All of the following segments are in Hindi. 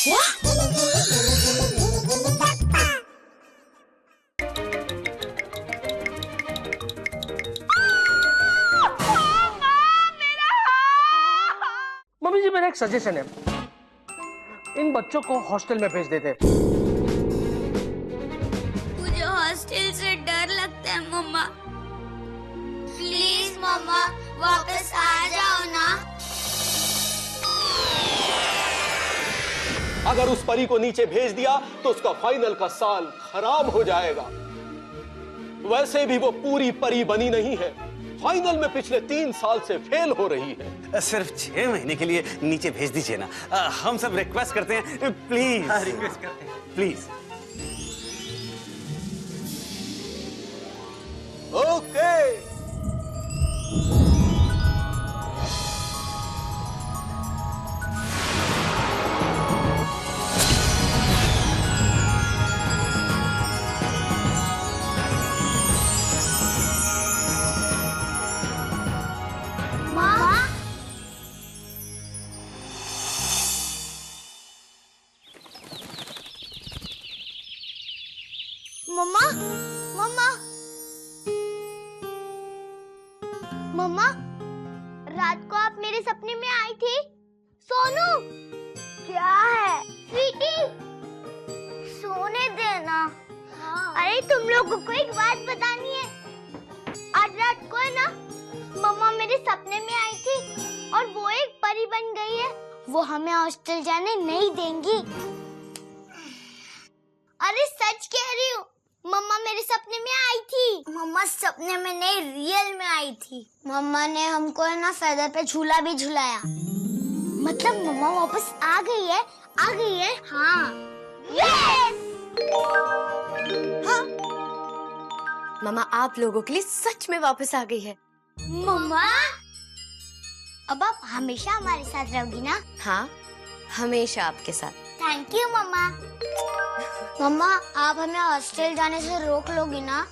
मम्मी जी, मेरा एक सजेशन है, इन बच्चों को हॉस्टल में भेज देते। मुझे हॉस्टल से डर लगता है मम्मा। प्लीज मम्मा वापस आ जाओ ना। अगर उस परी को नीचे भेज दिया तो उसका फाइनल का साल खराब हो जाएगा। वैसे भी वो पूरी परी बनी नहीं है, फाइनल में पिछले 3 साल से फेल हो रही है। सिर्फ 6 महीने के लिए नीचे भेज दीजिए ना। हम सब रिक्वेस्ट करते हैं, प्लीज। रिक्वेस्ट करते हैं, प्लीज। ओके। मम्मा मम्मा मम्मा, रात को आप मेरे सपने में आई थी। सोनू, क्या है? स्वीटी, सोने देना। हाँ। अरे तुम लोगों को एक बात बतानी है। आज रात को है ना, मम्मा मेरे सपने में आई थी और वो एक परी बन गई है। वो हमें हॉस्टल जाने नहीं देंगी। अरे सच कह रही हूँ, मम्मा मेरे सपने में आई थी। मम्मा सपने में नहीं, रियल में आई थी। मम्मा ने हमको है ना फेदर पे झूला भी झुलाया। मतलब मम्मा वापस आ गई है, आ गई है। हाँ। यस। हाँ, मम्मा आप लोगों के लिए सच में वापस आ गई है। मम्मा, अब आप हमेशा हमारे साथ रहोगी ना? हाँ, हमेशा आपके साथ। थैंक यू मम्मा। मम्मा, आप हमें हॉस्टल जाने से रोक लोगी ना?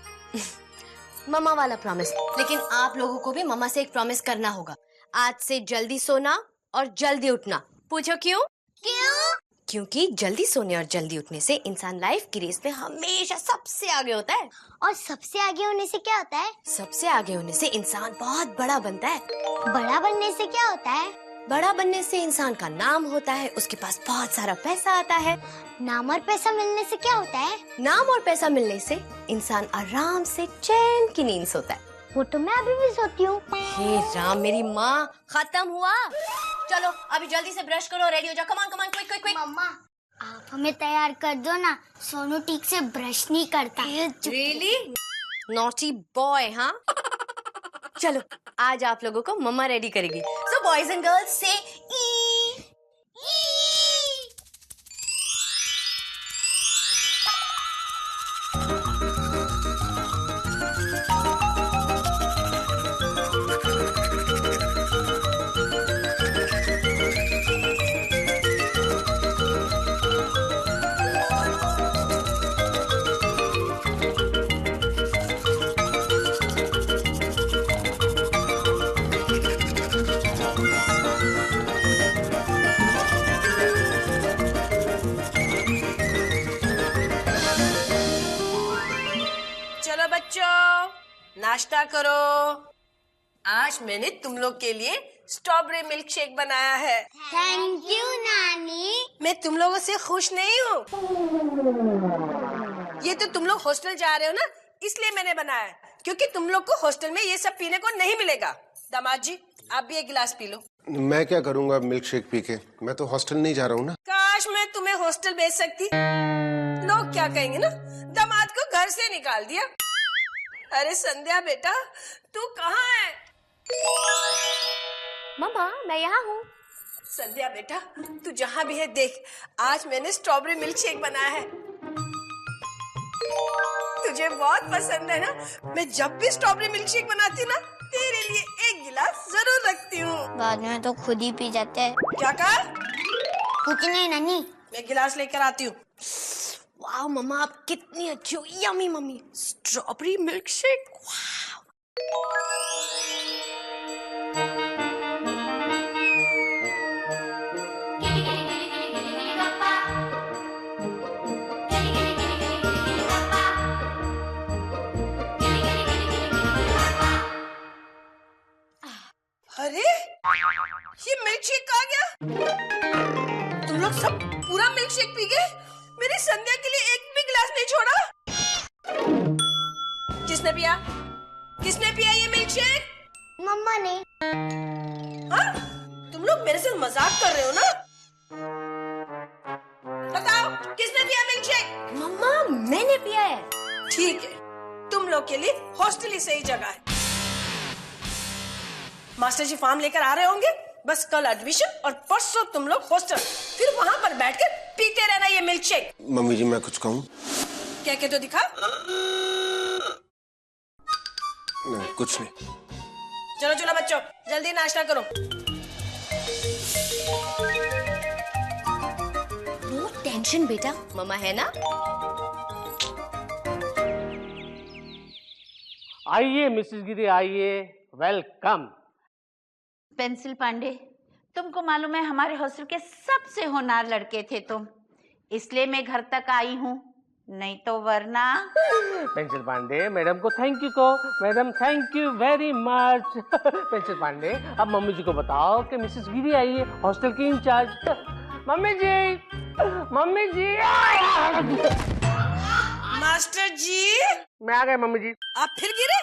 मम्मा वाला प्रॉमिस। लेकिन आप लोगों को भी मम्मा से एक प्रॉमिस करना होगा। आज से जल्दी सोना और जल्दी उठना। पूछो क्यों? क्यों? क्योंकि जल्दी सोने और जल्दी उठने से इंसान लाइफ की रेस में हमेशा सबसे आगे होता है। और सबसे आगे होने से क्या होता है? सबसे आगे होने से इंसान बहुत बड़ा बनता है। बड़ा बनने से क्या होता है? बड़ा बनने से इंसान का नाम होता है, उसके पास बहुत सारा पैसा आता है। नाम और पैसा मिलने से क्या होता है? नाम और पैसा मिलने से इंसान आराम से चैन की नींद सोता है। वो तो मैं अभी भी सोती हूँ। हे राम, मेरी माँ, खत्म हुआ। चलो अभी जल्दी से ब्रश करो, रेडी हो जाओ। Come on come on, quick quick quick. मम्मा, आप हमें तैयार कर दो ना, सोनू ठीक से ब्रश नहीं करता। Really naughty boy. हाँ चलो, आज आप लोगों को मम्मा रेडी करेगी। सो बॉयज एंड गर्ल्स से नाश्ता करो। आज मैंने तुम लोग के लिए स्ट्रॉबेरी मिल्क शेक बनाया है। थैंक यू नानी। मैं तुम लोगों से खुश नहीं हूँ। ये तो तुम लोग हॉस्टल जा रहे हो ना, इसलिए मैंने बनाया है, क्योंकि तुम लोग को हॉस्टल में ये सब पीने को नहीं मिलेगा। दामाद जी, आप भी एक गिलास पी लो। मैं क्या करूँगा मिल्क शेक पी के? मैं तो हॉस्टल नहीं जा रहा हूँ ना। काश मैं तुम्हें हॉस्टल भेज सकती। लोग क्या कहेंगे ना, दामाद को घर से निकाल दिया। अरे संध्या बेटा, तू कहाँ है? मम्मा, मैं यहाँ हूँ। संध्या बेटा, तू जहाँ भी है देख, आज मैंने स्ट्रॉबेरी मिल्क शेक बनाया है। तुझे बहुत पसंद है ना? मैं जब भी स्ट्रॉबेरी मिल्क शेक बनाती हूँ ना, तेरे लिए एक गिलास जरूर रखती हूँ। बाद में तो खुद ही पी जाते हैं। क्या कहा? कुछ नहीं नानी। मैं गिलास लेकर आती हूँ। वाह मम्मा, आप कितनी अच्छी हो। Yummy mummy, strawberry milk shake. अरे ये मिल्क शेक कहाँ गया? तुम लोग सब पूरा मिल्क शेक पी गए? मेरी संध्या के लिए एक भी गिलास नहीं छोड़ा? किसने पिया? किसने पिया ये मिल्क शेक? मम्मा ने। हाँ? तुम लोग मेरे से मजाक कर रहे हो ना? बताओ किसने पिया मिल्क शेक? मम्मा मैंने पिया है। ठीक है, तुम लोग के लिए हॉस्टल ही सही जगह है। मास्टर जी फॉर्म लेकर आ रहे होंगे, बस कल एडमिशन और परसों तुम लोग हॉस्टल, फिर वहां पर बैठकर पीते रहना ये मिल्क शेक। मम्मी जी मैं कुछ कहूँ? क्या के तो दिखा। नहीं कुछ नहीं। चलो चलो बच्चों, जल्दी नाश्ता करो। नो टेंशन बेटा, मम्मा है ना। आइए मिसेस गिरी, आइए, वेलकम। पेंसिल पांडे, तुमको मालूम है हमारे हॉस्टल के सबसे होनहार लड़के थे तुम, इसलिए मैं घर तक आई हूँ, नहीं तो वरना। पेंसिल पांडे मैडम को थैंक यू कहो। Madam thank you very much. Pencil Pandey अब मम्मी जी को बताओ कि मिसेस गिरी आई है, हॉस्टल की इंचार्ज। मम्मी जी, मम्मी जी। मास्टर जी मैं आ गया मम्मी जी। आप फिर गिरे?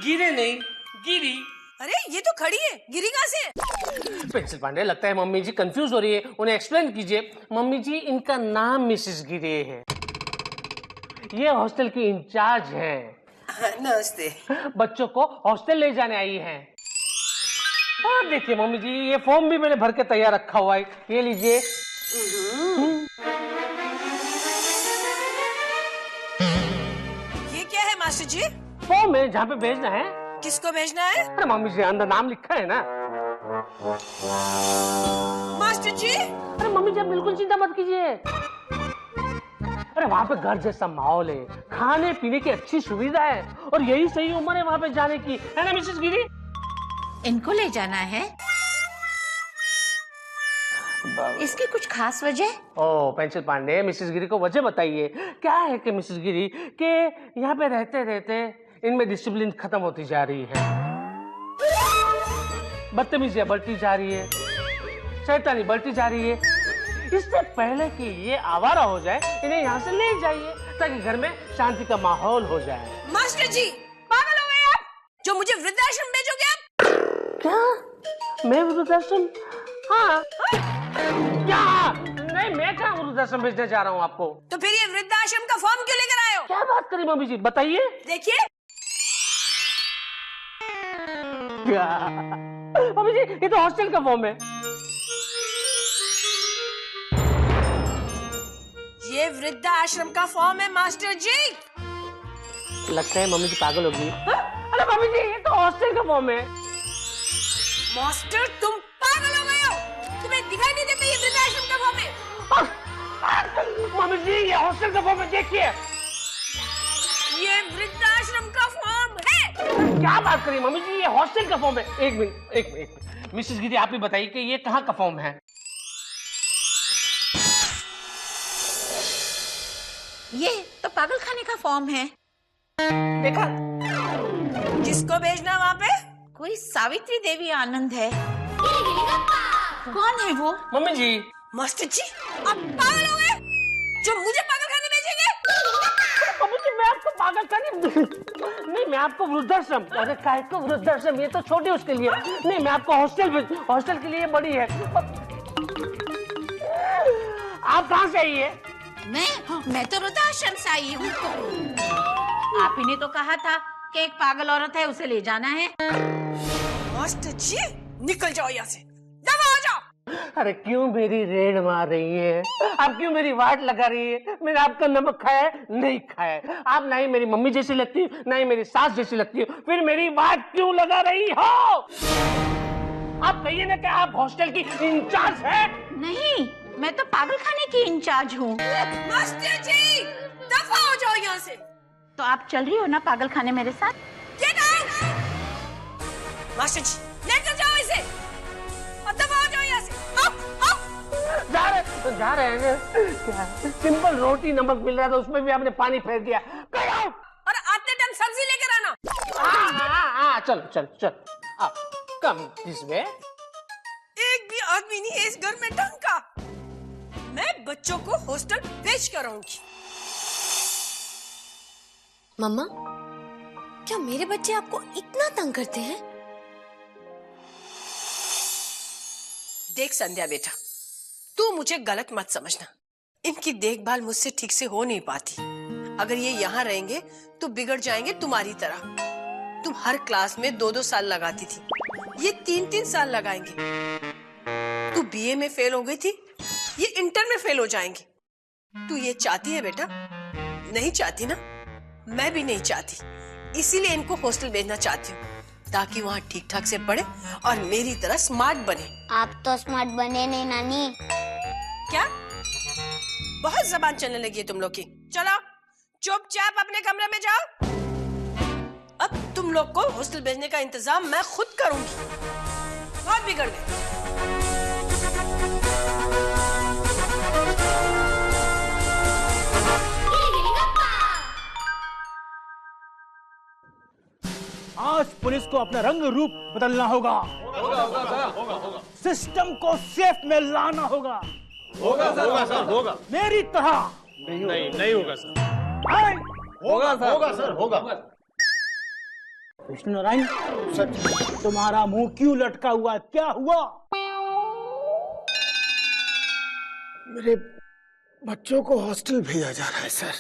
गिरे नहीं, गिरी। अरे ये तो खड़ी है, गिरी कहाँ से? पेंसिल पांडे लगता है मम्मी जी कंफ्यूज हो रही है, उन्हें एक्सप्लेन कीजिए। मम्मी जी इनका नाम मिसेस गिरी है, ये हॉस्टल की इंचार्ज हैं। नमस्ते। बच्चों को हॉस्टल ले जाने आई हैं। और देखिए मम्मी जी ये फॉर्म भी मैंने भर के तैयार रखा हुआ है, ये लीजिए। ये क्या है मास्टर जी? फॉर्म है जहाँ पे भेजना है। किसको भेजना है? अरे मम्मी जी अंदर नाम लिखा है ना। मास्टर जी अरे मम्मी जी आप बिल्कुल चिंता मत कीजिए। अरे वहाँ पे घर जैसा माहौल है, खाने पीने की अच्छी सुविधा है, और यही सही उम्र है वहाँ पे जाने की, है ना मिसेस गिरी? इनको ले जाना है, इसकी कुछ खास वजह? ओ पेंसिल पांडे मिसेस गिरी को वजह बताइए। क्या है कि मिसेस गिरी के यहाँ पे रहते रहते इनमें डिसिप्लिन खत्म होती जा रही है, बदतमीजियां बढ़ती जा रही है, शैतानी बढ़ती जा रही है। इससे पहले कि ये आवारा हो जाए, इन्हें यहाँ से ले जाइए ताकि घर में शांति का माहौल हो जाए। मास्टर जी पागल हो गए आप, जो मुझे वृद्धाश्रम भेजोगे आप? क्या मैं वृद्धाश्रम? हाँ क्या? नहीं मैं कहाँ वृद्धाश्रम भेजने जा रहा हूँ आपको। तो फिर ये वृद्धाश्रम का फॉर्म क्यों लेकर आए हो? क्या बात करी मम्मी जी, बताइए। देखिए क्या मम्मी जी ये तो हॉस्टल का फॉर्म है। ये वृद्धाश्रम का फॉर्म है मास्टर जी। लगता है मम्मी जी पागल होगी। अरे मम्मी जी ये तो हॉस्टल का फॉर्म है। मास्टर तुम पागल हो गए हो, तुम्हें दिखाई नहीं देता ये वृद्धाश्रम का फॉर्म है? मम्मी जी ये हॉस्टल का फॉर्म है, देखिए। ये वृद्धाश्रम का फॉर्म है। क्या बात करिए मम्मी जी, ये हॉस्टल का फॉर्म है। एक मिनट एक मिनट मिसेस गिरी आप ही बताइए कि ये कहाँ का फॉर्म है? ये तो पागल खाने का फॉर्म है। देखा, किसको भेजना वहाँ पे? कोई सावित्री देवी आनंद है। कौन है वो? मम्मी जी मास्टर जी आप पागल हो गए, जो मुझे पागल खाने भेजेंगे? मम्मी जी मैं आपको पागल खाने नहीं, मैं आपको वृद्धाश्रम। अरे काय को वृद्धाश्रम, ये तो छोटी उसके लिए। नहीं मैं आपको हॉस्टल के लिए बड़ी है। आप कहाँ से आई है? मैं तो वृद्धाश्रम से आई हूँ। आप ही ने तो कहा था कि एक पागल औरत है, उसे ले जाना है। मास्टर जी निकल जाओ यहाँ से, दफा हो जाओ। अरे क्यों मेरी रेड मार रही है? आप क्यों मेरी वाट लगा रही है? मैंने आपका नमक खाया है? नहीं खाया है। आप ना ही मेरी मम्मी जैसी लगती हो, ना ही मेरी सास जैसी लगती हो, फिर मेरी वाट क्यों लगा रही हो? आप कहिए ना कि आप हॉस्टल की इंचार्ज हैं। नहीं, मैं तो पागल खाने की इंचार्ज हूँ। मास्टर जी दफा हो जाओ यहाँ से। तो आप चल रही हो ना पागल खाने मेरे साथ? Get out! मास्टर जी लेकर जाओ इसे, अब दफा हो जाओ यहाँ से। जा रहे हैं क्या? सिंपल रोटी नमक मिल रहा था, उसमें भी आपने पानी फेर दिया। और आते टाइम सब्जी लेकर आना। हाँ चलो चलो चलो, आओ, कम दिस वे। एक भी आदमी नहीं है इस घर में ढंग का। मैं बच्चों को हॉस्टल भेज कर आऊंगी। मम्मा, क्या मेरे बच्चे आपको इतना तंग करते हैं? देख संध्या बेटा, तू मुझे गलत मत समझना। इनकी देखभाल मुझसे ठीक से हो नहीं पाती। अगर ये यहाँ रहेंगे तो बिगड़ जाएंगे तुम्हारी तरह। तुम हर क्लास में 2-2 साल लगाती थी, ये 3-3 साल लगाएंगे। तू बीए में फेल हो गई थी, ये इंटर में फेल हो जाएंगे। तू ये चाहती है बेटा? नहीं चाहती ना? मैं भी नहीं चाहती। इसीलिए इनको हॉस्टल भेजना चाहती हूँ, ताकि वहाँ ठीक ठाक से पढ़े और मेरी तरह स्मार्ट बने। आप तो स्मार्ट बने नहीं नानी। क्या? बहुत जबान चलने लगी है तुम लोग की। चलो चुपचाप अपने कमरे में जाओ। अब तुम लोग को हॉस्टल भेजने का इंतजाम मैं खुद करूंगी। बहुत बिगड़ गए। आज पुलिस को अपना रंग रूप बदलना होगा। सिस्टम को सेफ में लाना होगा। होगा सर, होगा। मेरी तरह नहीं होगा सर। होगा सर, होगा। कृष्ण नारायण सर, तुम्हारा मुंह क्यों लटका हुआ? क्या हुआ? मेरे बच्चों को हॉस्टल भेजा जा रहा है सर।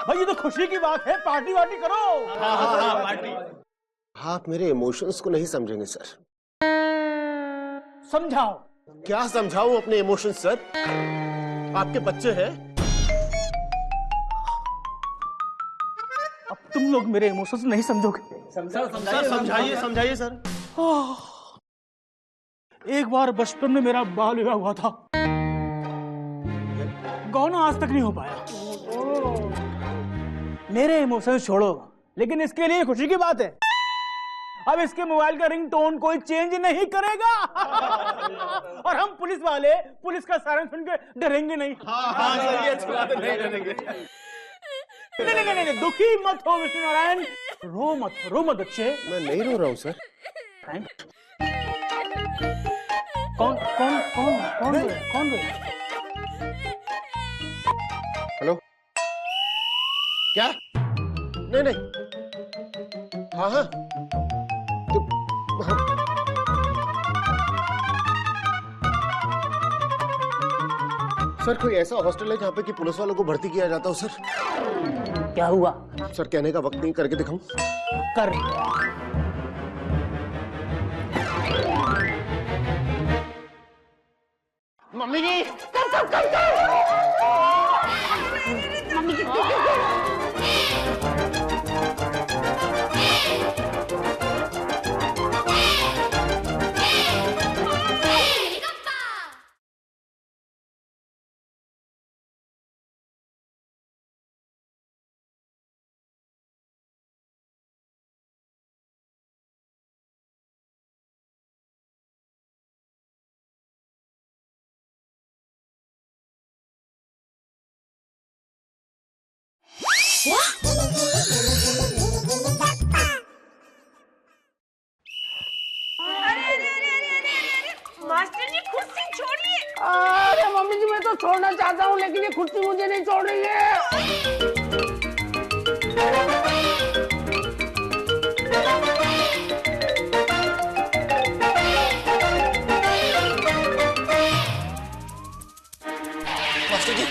भाई ये तो खुशी की बात है, पार्टी वार्टी करो। पार्टी। आप मेरे इमोशंस को नहीं समझेंगे सर। समझाओ। क्या समझाऊं अपने इमोशंस सर? आपके बच्चे हैं। अब तुम लोग मेरे इमोशंस नहीं समझोगे। समझाइए सर। एक बार बचपन में मेरा बाल विवाह हुआ था, गौना आज तक नहीं हो पाया। मेरे इमोशंस छोड़ो, लेकिन इसके लिए खुशी की बात है, अब इसके मोबाइल का रिंगटोन कोई चेंज नहीं करेगा। और हम पुलिस वाले पुलिस का सायरन सुन के डरेंगे नहीं। नहीं, दुखी मत हो विष्णु नारायण, रो मत बच्चे। मैं नहीं रो रहा हूँ सर। कौन हेलो, क्या? नहीं, हाँ, हाँ। सर, कोई ऐसा हॉस्टल है जहाँ पे कि पुलिस वालों को भर्ती किया जाता हो सर? क्या हुआ? सर, कहने का वक्त नहीं, करके दिखाऊं? कर। मम्मी जी, कर। मम्मी जी, मास्टर जी कुर्सी छोड़िए। अरे मम्मी जी, मैं तो छोड़ना चाहता हूँ, लेकिन ये कुर्सी मुझे नहीं छोड़ रही है। मास्टर जी,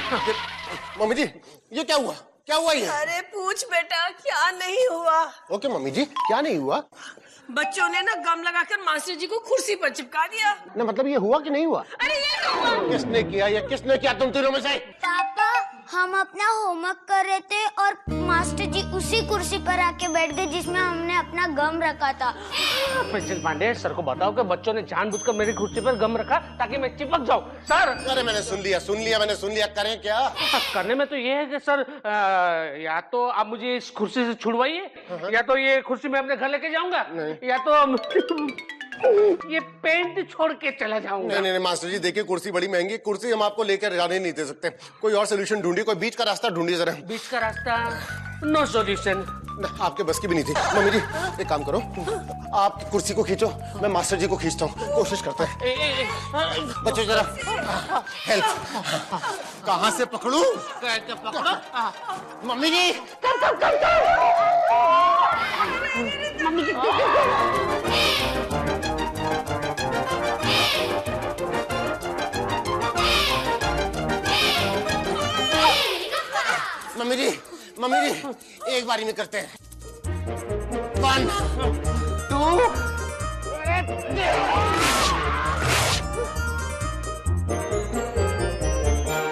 मम्मी जी, ये क्या हुआ? क्या हुआ ये? अरे पूछ बेटा, क्या नहीं हुआ? ओके मम्मी जी, क्या नहीं हुआ? बच्चों ने ना गम लगाकर मास्टर जी को कुर्सी पर चिपका दिया। ना मतलब ये हुआ कि नहीं हुआ? अरे ये तो हुआ। किसने किया? ये किसने किया तुम तीनों में से? पापा, हम अपना होमवर्क कर रहे थे और मास्टर जी उसी कुर्सी पर आके बैठ गए जिसमें हमने अपना गम रखा था। पेंसिल पांडे, सर को बताओ कि बच्चों ने जानबूझकर मेरी कुर्सी पर गम रखा ताकि मैं चिपक जाऊं। सर, अरे मैंने सुन लिया, करें क्या? करने में तो ये है कि सर, या तो आप मुझे इस कुर्सी से छुड़वाइए, या तो ये कुर्सी मैं अपने घर लेके जाऊंगा, या तो ये पेंट छोड़ के चला जाऊंगा। नहीं मास्टर जी, देखिए कुर्सी बड़ी महंगी, कुर्सी हम आपको लेकर जाने नहीं दे सकते। कोई और सोल्यूशन ढूंढिए, कोई बीच का रास्ता ढूंढिए जरा। बीच का रास्ता? No solution. आपके बस की भी नहीं थी। मम्मी जी एक काम करो, आप कुर्सी को खींचो, मैं मास्टर जी को खींचता हूँ, कोशिश करते हैं। बच्चों जरा हेल्प, कहाँ से पकड़ूं? मम्मी जी मम्मी जी मम्मी जी एक बारी में करते हैं। 1 2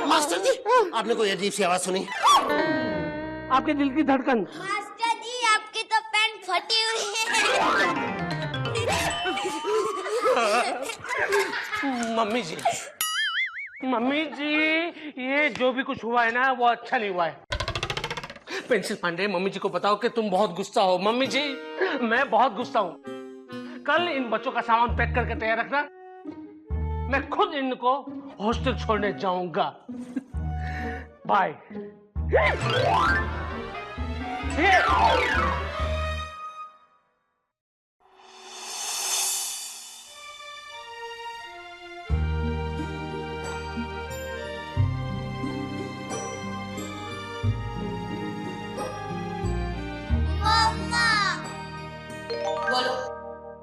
मास्टर जी आपने कोई अजीब सी आवाज सुनी? आपके दिल की धड़कन। मास्टर जी आपकी तो पैंट फटी हुई है। मम्मी जी ये जो भी कुछ हुआ है ना वो अच्छा नहीं हुआ है। पेंसिल पांडे मम्मी जी को बताओ कि तुम बहुत गुस्सा हो। मम्मी जी मैं बहुत गुस्सा हूँ। कल इन बच्चों का सामान पैक करके तैयार रखना, मैं खुद इनको हॉस्टल छोड़ने जाऊंगा। बाय।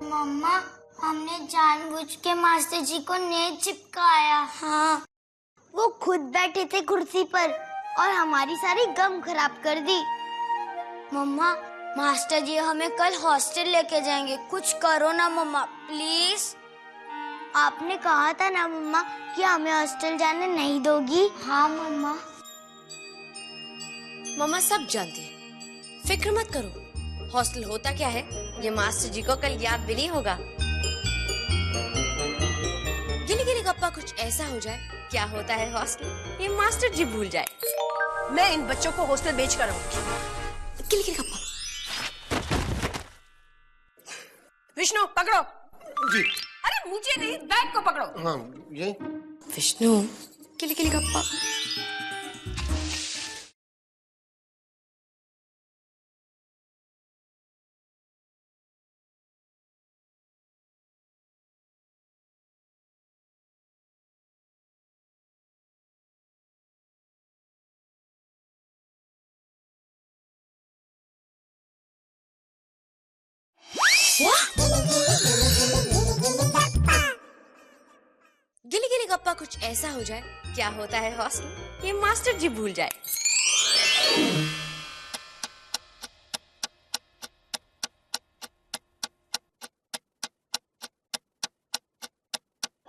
मम्मा हमने जानबूझ के मास्टर जी को नहीं चिपकाया। हाँ वो खुद बैठे थे कुर्सी पर और हमारी सारी गम खराब कर दी। मम्मा मास्टर जी हमें कल हॉस्टल लेके जाएंगे, कुछ करो ना मम्मा प्लीज। आपने कहा था ना मम्मा कि हमें हॉस्टल जाने नहीं दोगी। हाँ मम्मा। मम्मा सब जानती है, फिक्र मत करो। हॉस्टल होता क्या है ये मास्टर जी को कल याद भी नहीं होगा। गिली गिली गप्पा कुछ ऐसा हो जाए, क्या होता है हॉस्टल ये मास्टर जी भूल जाए। मैं इन बच्चों को हॉस्टल भेज कर आऊंगी। गिली गिली गप्पा। विष्णु पकड़ो। जी। अरे मुझे नहीं, बैग को पकड़ो। हाँ ये विष्णु गिली गिली गप्पा। गिली गिली गप्पा कुछ ऐसा हो जाए, क्या होता है हॉस्टल ये मास्टर जी भूल जाए।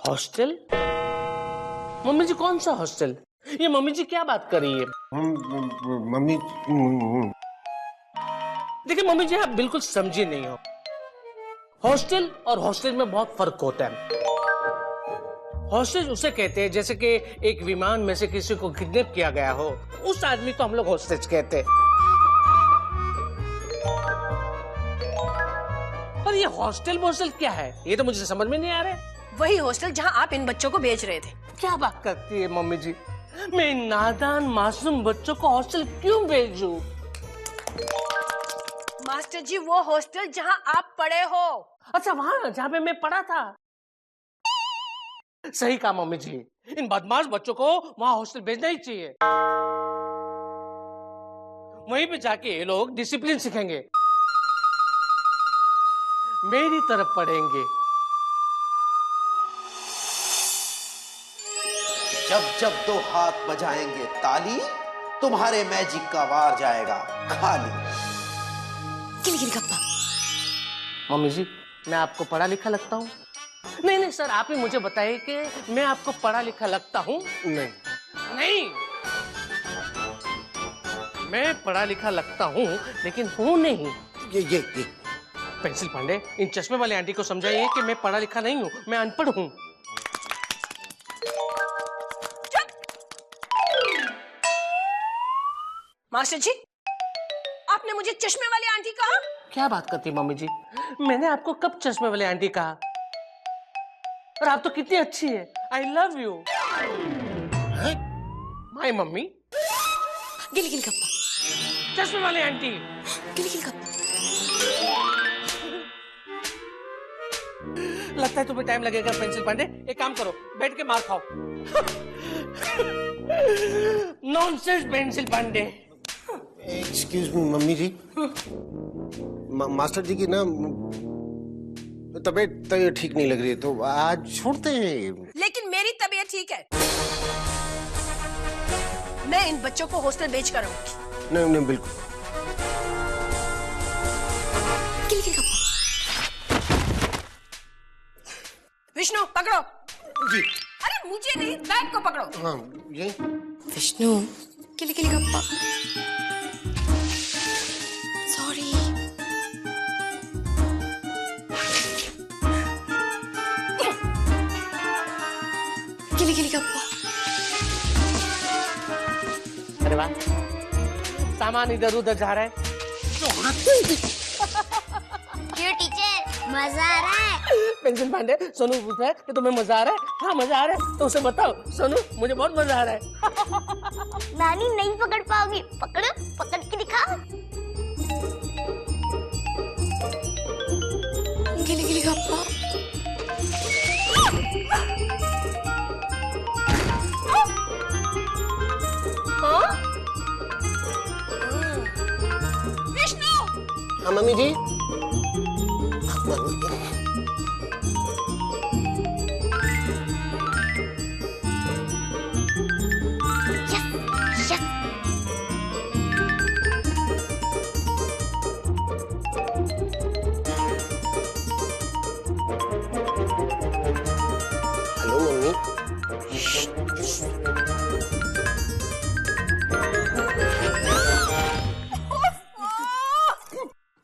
हॉस्टल? मम्मी जी कौन सा हॉस्टल? ये मम्मी जी क्या बात कर रही है? मम्मी देखिए मम्मी जी आप बिल्कुल समझी नहीं हो। हॉस्टल और हॉस्टल में बहुत फर्क होता है। हॉस्टेज उसे कहते हैं जैसे कि एक विमान में से किसी को किडनैप किया गया हो, उस आदमी को हम लोग हॉस्टेज कहते हैं। और ये हॉस्टल वॉस्टल क्या है ये तो मुझे समझ में नहीं आ रहा है। वही हॉस्टल जहां आप इन बच्चों को भेज रहे थे। क्या बात करती है मम्मी जी, मैं इन नादान मासूम बच्चों को हॉस्टल क्यों भेजूं? मास्टर जी वो हॉस्टल जहां आप पढ़े हो। अच्छा वहां जहां पे मैं पढ़ा था। सही कहा मम्मी जी, इन बदमाश बच्चों को वहां हॉस्टल भेजना ही चाहिए। वहीं पे जाके ये लोग डिसिप्लिन सीखेंगे, मेरी तरफ पढ़ेंगे। जब जब दो हाथ बजाएंगे ताली, तुम्हारे मैजिक का वार जाएगा खाली। गिली गिली गप्पा। मम्मी जी मैं आपको पढ़ा लिखा लगता हूँ? नहीं नहीं सर, आप ही मुझे बताइए कि मैं आपको पढ़ा लिखा लगता हूँ? नहीं नहीं, मैं पढ़ा लिखा लगता हूँ लेकिन हूँ नहीं। ये पेंसिल पांडे इन चश्मे वाले आंटी को समझाइए कि मैं पढ़ा लिखा नहीं हूँ, मैं अनपढ़ हूँ। मास्टर जी आपने मुझे चश्मे वाली आंटी कहा? क्या बात करती मम्मी जी, मैंने आपको कब चश्मे वाले आंटी कहा? और आप तो कितनी अच्छी है। I love you my mummy. गिली गिली गप्पा। चश्मे वाले आंटी लगता है तुम्हें टाइम लगेगा पेंसिल पांडे। एक काम करो, बैठ के मार खाओ। Nonsense pencil Pande. Excuse me mummy ji, master ji की ना तबीयत ठीक नहीं लग रही है, तो आज छोड़ते हैं। लेकिन मेरी तबीयत ठीक है। मैं इन बच्चों को हॉस्टल भेज कर आऊंगी। नहीं नहीं बिल्कुल। विष्णु पकड़ो। जी। अरे मुझे नहीं, बैग को पकड़ो। हाँ ये विष्णु किली किली गप्पा। सॉरी। किली किली गप्पा। अरे वाह, सामान इधर उधर जा रहा है। क्यों टीचर, मजा आ रहा है? पेंसिल पांडे, सोनू पूछ रहा है कि तुम्हें मजा आ रहा है? हाँ मजा आ रहा है। तो उसे बताओ, सोनू मुझे बहुत मजा आ रहा है। नानी नहीं पकड़ पाओगी, पकड़ो, पकड़ के दिखाओ। किली किली गप्पा। विष्णु। हाँ मम्मी जी। Hello mummy.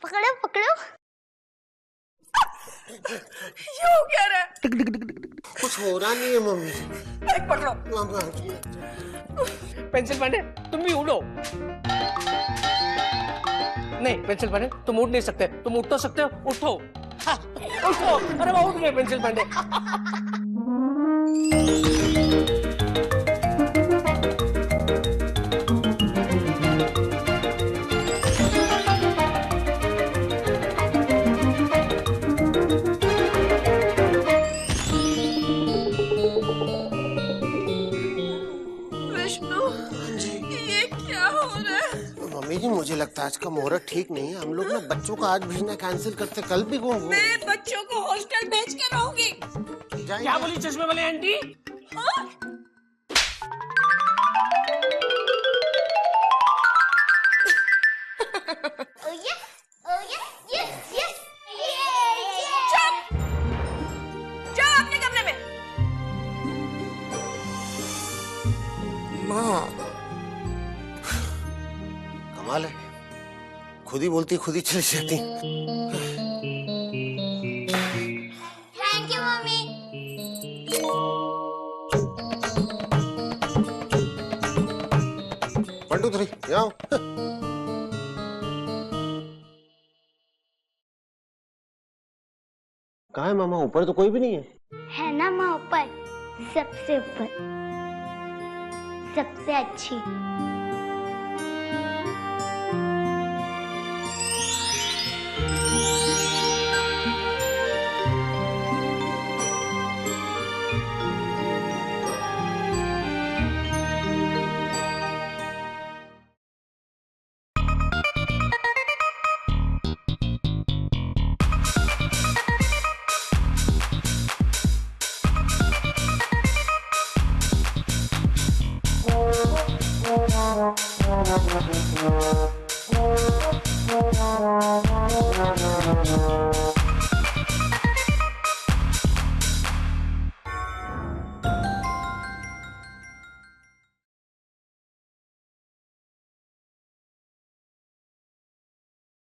पकड़ो पकड़ो। ये हो क्या रहा है? कुछ हो रहा नहीं है मम्मी। बैग पकड़ो। पेंसिल पांडे, तुम भी उड़ो। नहीं पेंसिल पांडे, तुम उड़ नहीं सकते। तुम उठ तो सकते हो, उठो। हाँ, उठो। अरे वो उठ गए पेंसिल पांडे। विष्णु, ये क्या हो रहा है? मम्मी जी मुझे लगता है आज का मुहूर्त ठीक नहीं है। हम लोग ना बच्चों का आज भेजना कैंसिल करते, कल भी वो मैं बच्चों को हॉस्टल भेज कर आऊंगी। क्या बोली चश्मे वाले आंटी? हाँ? Oh yes, oh yes, yes, yes, चुप! जाओ अपने कमरे में। माँ कमाल है, खुद ही बोलती खुद ही चली जाती। Thank you mummy. One two three आओ। कहाँ है मामा? ऊपर तो कोई भी नहीं है। है ना माँ ऊपर, सबसे ऊपर, सबसे अच्छी। Thank you.